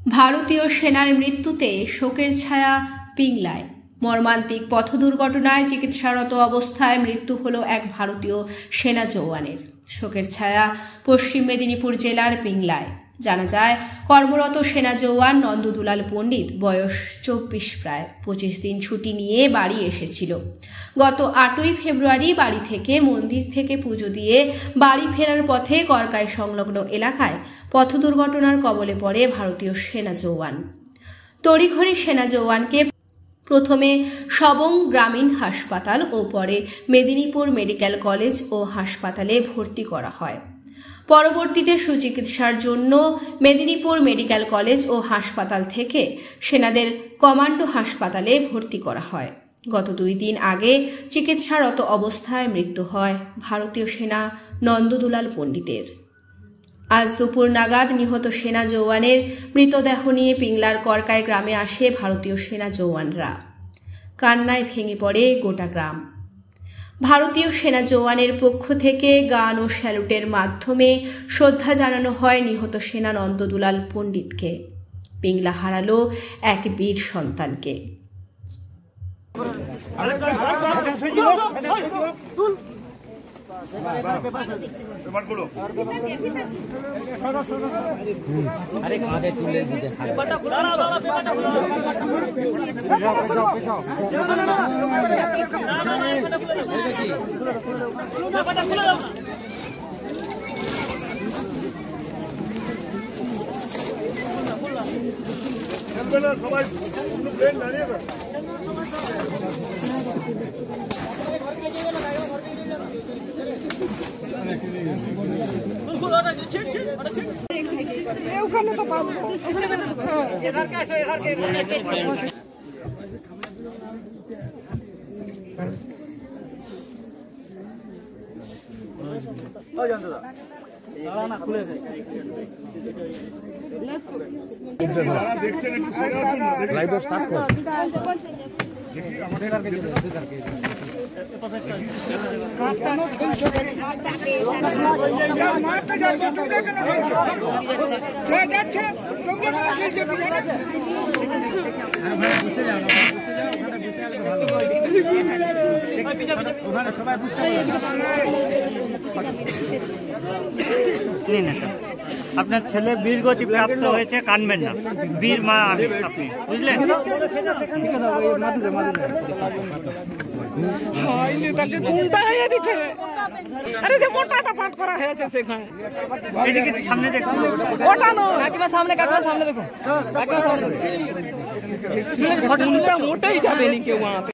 ভারতীয় সেনার মৃত্যুতে শোকের ছায়া পিংলায়। মর্মান্তিক পথ দুর্ঘটনায় চিকিৎসারত অবস্থায় মৃত্যু হলো এক ভারতীয় সেনা জওয়ানের। শোকের ছায়া পশ্চিম মেদিনীপুর জেলার পিংলায়। জানা যায়, কর্মরত সেনা জওয়ান নন্দদুলাল পণ্ডিত, বয়স 24, প্রায় 25 দিন ছুটি নিয়ে বাড়ি এসেছিল। গত 8ই ফেব্রুয়ারি বাড়ি থেকে মন্দির থেকে পুজো দিয়ে বাড়ি ফেরার পথে করকাই সংলগ্ন এলাকায় পথ দুর্ঘটনার কবলে পড়ে ভারতীয় সেনা জওয়ান। তড়িঘড়ি সেনা জওয়ানকে প্রথমে সবং গ্রামীণ হাসপাতাল ও পরে মেদিনীপুর মেডিকেল কলেজ ও হাসপাতালে ভর্তি করা হয়। পরবর্তীতে সুচিকিৎসার জন্য মেদিনীপুর মেডিকেল কলেজ ও হাসপাতাল থেকে সেনাদের কমান্ডো হাসপাতালে ভর্তি করা হয়। গত 2 দিন আগে চিকিৎসারত অবস্থায় মৃত্যু হয় ভারতীয় সেনা নন্দদুলাল পণ্ডিতের। আজ দুপুর নাগাদ নিহত সেনা জওয়ানের মৃতদেহ নিয়ে পিংলার করকাই গ্রামে আসে ভারতীয় সেনা জওয়ানরা। কান্নায় ভেঙে পড়ে গোটা গ্রাম। ভারতীয় সেনা জওয়ানের পক্ষ থেকে গান ও স্যালুটের মাধ্যমে শ্রদ্ধা জানানো হয় নিহত সেনা নন্দদুলাল পণ্ডিতকে। পিংলা হারালো এক বীর সন্তানকে। আপনার ছেলে বীরগতি প্রাপ্ত হয়েছে, কানবেন না। বীর মা আপনি, বুঝলেন? সামনে দেখুন, সামনে দেখুন, মোটেই যাবে কেউ।